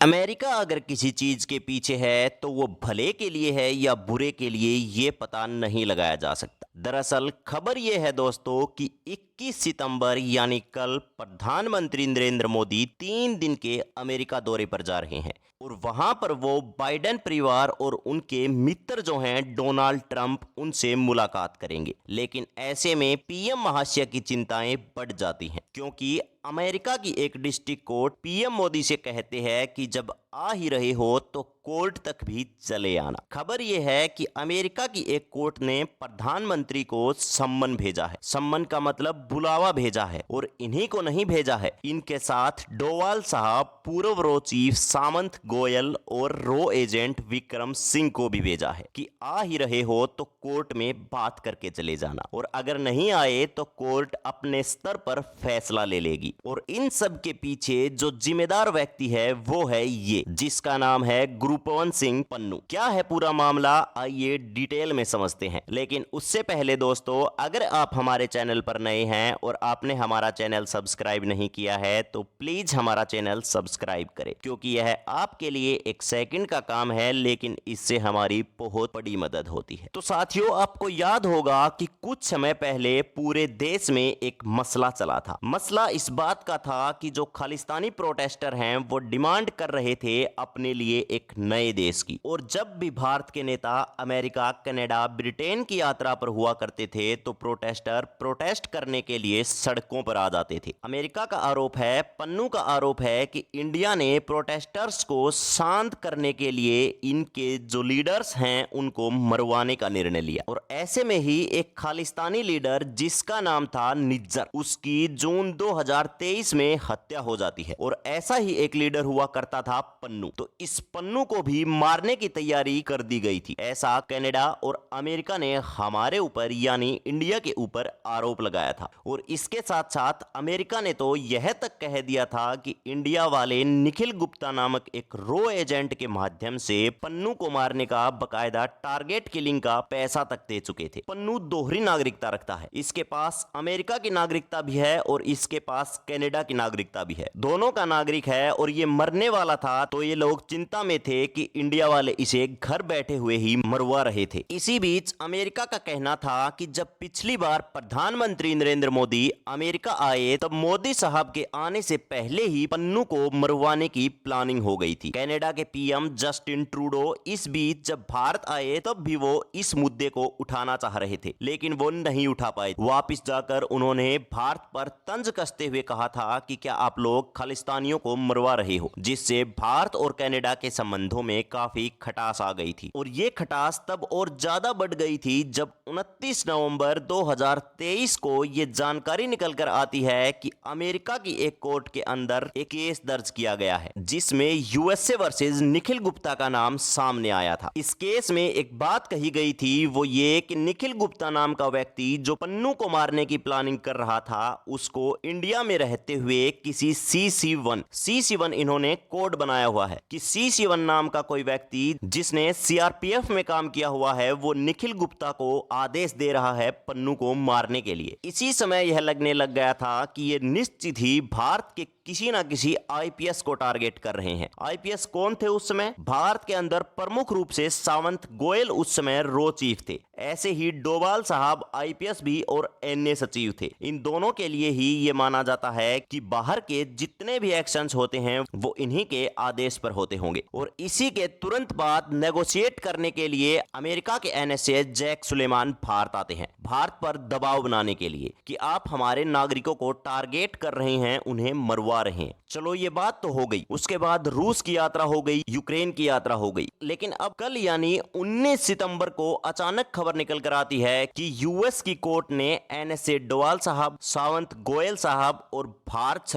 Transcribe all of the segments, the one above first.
America अगर किसी चीज के पीछे है तो वो भले के लिए है या बुरे के लिए ये पता नहीं लगाया जा सकता। दरअसल खबर ये है दोस्तों कि 21 सितंबर यानी कल प्रधानमंत्री नरेंद्र मोदी 3 दिन के अमेरिका दौरे पर जा रहे हैं और वहां पर वो बाइडेन परिवार और उनके मित्र जो हैं डोनाल्ड ट्रंप उनसे मुलाकात करेंगे। लेकिन ऐसे में पीएम महाशय की चिंताएं बढ़ जाती हैं क्योंकि अमेरिका की एक डिस्ट्रिक्ट कोर्ट पीएम मोदी से कहते हैं कि जब आ ही रहे हो तो कोर्ट तक भी चले आना। खबर यह है कि अमेरिका की एक कोर्ट ने प्रधानमंत्री को सम्मन भेजा है। सम्मन का मतलब बुलावा भेजा है और इन्हीं को नहीं भेजा है, इनके साथ डोवाल साहब, पूर्व रो चीफ सामंत गोयल और रो एजेंट विक्रम सिंह को भी भेजा है कि आ ही रहे हो तो कोर्ट में बात करके चले जाना और अगर नहीं आए तो कोर्ट अपने स्तर पर फैसला ले लेगी। और इन सब के पीछे जो जिम्मेदार व्यक्ति है वो है ये, जिसका नाम है गुरुपवन सिंह पन्नू। क्या है पूरा मामला, आइए डिटेल में समझते हैं। लेकिन उससे पहले दोस्तों, अगर आप हमारे चैनल पर नए हैं और आपने हमारा चैनल सब्सक्राइब नहीं किया है तो प्लीज हमारा चैनल सब्सक्राइब करें, क्योंकि यह आपके लिए एक सेकंड का काम है लेकिन इससे हमारी बहुत बड़ी मदद होती है। तो साथियों, आपको याद होगा कि कुछ समय पहले पूरे देश में एक मसला चला था। मसला इस बात का था कि जो खालिस्तानी प्रोटेस्टर हैं वो डिमांड कर रहे थे अपने लिए एक नए देश की। और जब भी भारत के नेता अमेरिका, कनाडा, ब्रिटेन की यात्रा पर हुआ करते थे तो प्रोटेस्टर प्रोटेस्ट करने के लिए सड़कों पर आ जाते थे। अमेरिका का आरोप है, पन्नू का आरोप है कि इंडिया ने प्रोटेस्टर्स को शांत करने के लिए इनके जो लीडर्स हैं उनको मरवाने का निर्णय लिया। और ऐसे में ही एक खालिस्तानी लीडर जिसका नाम था निज्जर, उसकी जून 2023 में हत्या हो जाती है। और ऐसा ही एक लीडर हुआ करता था पन्नू। तो इस पन्नू को भी मारने की तैयारी कर दी गई थी। ऐसा कनाडा और अमेरिका ने हमारे ऊपर यानी इंडिया के ऊपर आरोप लगाया था। और इसके साथ साथ अमेरिका ने तो यह तक कह दिया था कि इंडिया वाले निखिल गुप्ता नामक एक रो एजेंट के माध्यम से पन्नू को मारने का बकायदा टारगेट किलिंग का पैसा तक दे चुके थे। पन्नू दोहरी नागरिकता रखता है, इसके पास अमेरिका की नागरिकता भी है और इसके पास कनाडा की नागरिकता भी है, दोनों का नागरिक है। और ये मरने वाला था तो ये लोग चिंता में थे कि इंडिया वाले इसे घर बैठे हुए ही मरवा रहे थे। इसी बीच अमेरिका का कहना था कि जब पिछली बार प्रधानमंत्री नरेंद्र मोदी अमेरिका आए तब मोदी साहब के आने से पहले ही पन्नू को मरवाने की प्लानिंग हो गई थी। कनाडा के पीएम जस्टिन ट्रूडो इस बीच जब भारत आए तब भी वो इस मुद्दे को उठाना चाह रहे थे लेकिन वो नहीं उठा पाए। वापिस जाकर उन्होंने भारत पर तंज कसते हुए कहा था कि क्या आप लोग खालिस्तानियों को मरवा रहे हो, जिससे भारत और कनाडा के संबंधों में काफी खटास आ गई थी। और ये खटास तब और ज्यादा बढ़ गई थी जब 29 नवंबर 2023 को ये जानकारी निकल कर आती है कि अमेरिका की एक कोर्ट के अंदर एक केस दर्ज किया गया है जिसमें यूएसए वर्सेस निखिल गुप्ता का नाम सामने आया था। इस केस में एक बात कही गई थी, वो ये कि निखिल गुप्ता नाम का व्यक्ति जो पन्नू को मारने की प्लानिंग कर रहा था उसको इंडिया में रहते हुए किसी CC1 इन्होंने कोड बनाया हुआ है कि CC1 नाम का कोई व्यक्ति जिसने सीआरपीएफ में काम किया हुआ है वो निखिल गुप्ता को आदेश दे रहा है पन्नू को मारने के लिए। इसी समय यह लगने लग गया था कि ये निश्चित ही भारत के किसी ना किसी आईपीएस को टारगेट कर रहे हैं। आईपीएस कौन थे उस समय? भारत के अंदर प्रमुख रूप से सामंत गोयल उस समय रो चीफ थे। ऐसे ही डोभाल साहब आईपीएस भी और एनए सचिव थे। इन दोनों के लिए ही ये माना जाता है कि बाहर के जितने भी एक्शंस होते हैं वो इन्हीं के आदेश पर होते होंगे। और इसी के तुरंत बाद नेगोशिएट करने के लिए अमेरिका के एनएसए जैक सुलेमान भारत आते हैं, भारत पर दबाव बनाने के लिए कि आप हमारे नागरिकों को टारगेट कर रहे हैं, उन्हें मरवा रहे हैं। चलो ये बात तो हो गई। उसके बाद रूस की यात्रा हो गई, यूक्रेन की यात्रा हो गई। लेकिन अब कल यानी 19 सितंबर को अचानक खबर निकल कर आती है कि यूएस की कोर्ट ने एनएसए डोवाल साहब, सावंत गोयल साहब और भारत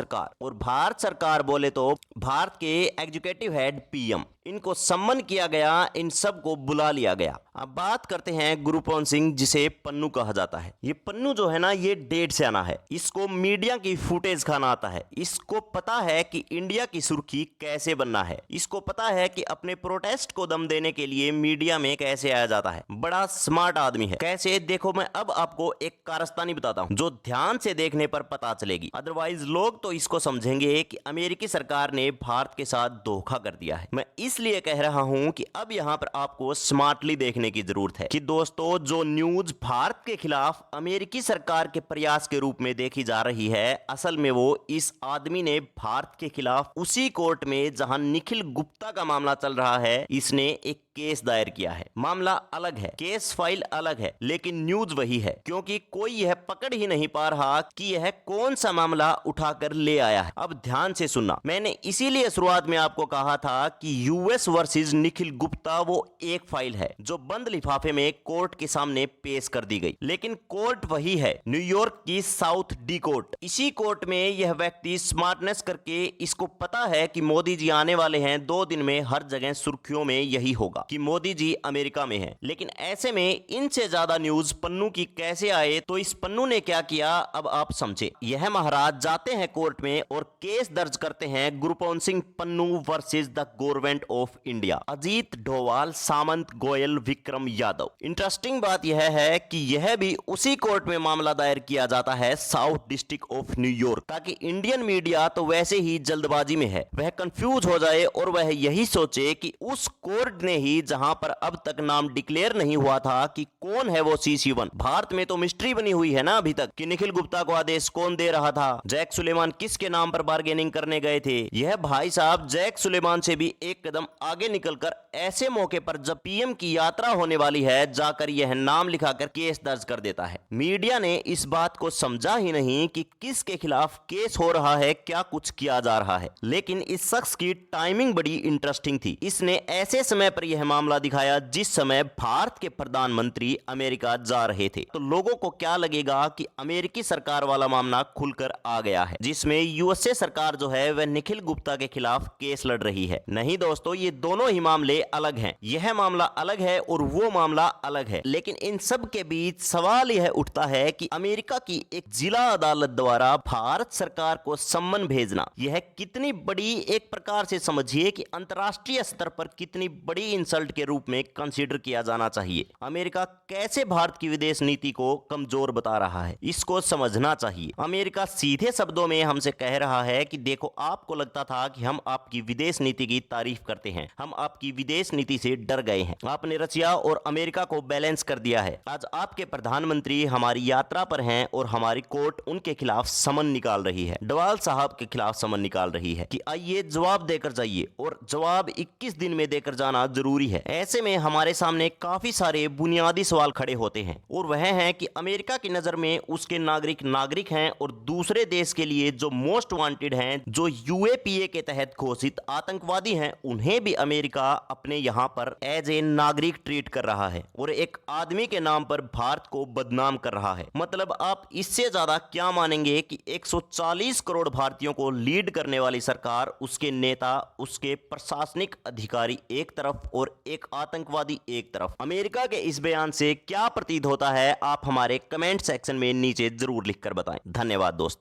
सरकार बोले तो भारत के एग्जीक्यूटिव हेड पीएम, इनको सम्मन किया गया, इन सब को बुला लिया गया। अब बात करते हैं गुरुपवन सिंह, जिसे पन्नू कहा जाता है। ये पन्नू जो है ना, ये डेढ़ से आना है, इसको मीडिया की फुटेज खाना आता है, इसको पता है कि इंडिया की सुर्खी कैसे बनना है, इसको पता है कि अपने प्रोटेस्ट को दम देने के लिए मीडिया में कैसे आया जाता है। बड़ा स्मार्ट आदमी है। कैसे? देखो, मैं अब आपको एक कारस्तानी बताता हूं जो ध्यान से देखने पर पता चलेगी। अदरवाइज लोग तो इसको समझेंगे कि अमेरिकी सरकार ने भारत के साथ धोखा कर दिया है। मैं इसलिए कह रहा हूं कि अब यहां पर आपको स्मार्टली देखने की जरूरत है कि दोस्तों जो न्यूज भारत के खिलाफ अमेरिकी सरकार के प्रयास के रूप में देखी जा रही है, असल में वो इस आदमी ने भारत के खिलाफ उसी कोर्ट में जहां निखिल गुप्ता का मामला चल रहा है, इसने एक केस दायर किया है। मामला अलग है, केस फाइल अलग है, लेकिन न्यूज वही है, क्योंकि कोई यह पकड़ ही नहीं पा रहा कि यह कौन सा मामला उठाकर ले आया है। अब ध्यान से सुनना, मैंने इसीलिए शुरुआत में आपको कहा था कि यूएस वर्सेस निखिल गुप्ता वो एक फाइल है जो बंद लिफाफे में कोर्ट के सामने पेश कर दी गई, लेकिन कोर्ट वही है, न्यूयॉर्क की साउथ डी कोर्ट। इसी कोर्ट में यह व्यक्ति स्मार्टनेस करके इसको पता है कि मोदी जी आने वाले हैं, 2 दिन में हर जगह सुर्खियों में यही होगा कि मोदी जी अमेरिका में हैं। लेकिन ऐसे में इनसे ज्यादा न्यूज पन्नू की कैसे आए, तो इस पन्नू ने क्या किया अब आप समझे। यह महाराज जाते हैं कोर्ट में और केस दर्ज करते हैं Gurpatwant Singh Pannun versus the government of India, Ajit Doval, Samant, Goyal, Vikram Yadav. Interesting बात यह है कि यह भी उसी कोर्ट में मामला दायर किया जाता है, साउथ डिस्ट्रिक्ट ऑफ न्यूयॉर्क, ताकि इंडियन मीडिया तो वैसे ही जल्दबाजी में है, वह कंफ्यूज हो जाए और वह यही सोचे कि उस कोर्ट ने ही जहां पर अब तक नाम डिक्लेयर नहीं हुआ था कि कौन है वो CC1। भारत में तो मिस्ट्री बनी हुई है ना अभी तक कि निखिल गुप्ता को आदेश कौन दे रहा था, जैक सुलेमान किसके नाम पर बार्गेनिंग करने गए थे। यह भाई साहब जैक सुलेमान से भी एक कदम आगे निकलकर ऐसे मौके पर जब PM की यात्रा होने वाली है, जाकर यह नाम लिखाकर केस दर्ज कर देता है। मीडिया ने इस बात को समझा ही नहीं कि किसके खिलाफ केस हो रहा है, क्या कुछ किया जा रहा है। लेकिन इस शख्स की टाइमिंग बड़ी इंटरेस्टिंग थी, इसने ऐसे समय पर यह मामला दिखाया जिस समय भारत के प्रधानमंत्री अमेरिका जा रहे थे। तो लोगों को क्या लगेगा कि अमेरिकी सरकार वाला मामला खुलकर आ गया है, जिसमें USA सरकार जो है वह निखिल गुप्ता के खिलाफ केस लड़ रही है। नहीं दोस्तों, ये दोनों ही मामले अलग हैं। यह मामला अलग है और वो मामला अलग है, लेकिन इन सब के बीच सवाल यह उठता है कि अमेरिका की एक जिला अदालत द्वारा भारत सरकार को सम्मन भेजना, यह कितनी बड़ी, एक प्रकार से समझिए कि अंतर्राष्ट्रीय स्तर पर कितनी बड़ी इंसल्ट के रूप में कंसीडर किया जाना चाहिए। अमेरिका कैसे भारत की विदेश नीति को कमजोर बता रहा है, इसको समझना चाहिए। अमेरिका सीधे शब्दों में हमसे कह रहा है कि देखो, आपको लगता था कि हम आपकी विदेश नीति की तारीफ करते हैं, हम आपकी विदेश नीति से डर गए हैं, आपने रशिया और अमेरिका को बैलेंस कर दिया है। आज आपके प्रधानमंत्री हमारी यात्रा पर हैं और हमारी कोर्ट उनके खिलाफ समन निकाल रही है, डोवाल साहब के खिलाफ समन निकाल रही है कि आइए जवाब देकर जाइए, और जवाब 21 दिन में देकर जाना जरूरी है। ऐसे में हमारे सामने काफी सारे बुनियादी सवाल खड़े होते हैं, और वह है कि अमेरिका की नजर में उसके नागरिक हैं, और दूसरे देश के लिए जो मोस्ट वांटेड हैं, जो UAPA के तहत घोषित आतंकवादी हैं, उन्हें भी अमेरिका अपने यहां पर एज ए नागरिक ट्रीट कर रहा है और एक आदमी के नाम पर भारत को बदनाम कर रहा है। मतलब आप इससे ज्यादा क्या मानेंगे कि 140 करोड़ भारतीयों को लीड करने वाली सरकार, उसके नेता, उसके प्रशासनिक अधिकारी एक तरफ और एक आतंकवादी एक तरफ। अमेरिका के इस बयान से क्या प्रतीत होता है, आप हमारे कमेंट सेक्शन में नीचे जरूर लिखकर बताएं। धन्यवाद दोस्तों।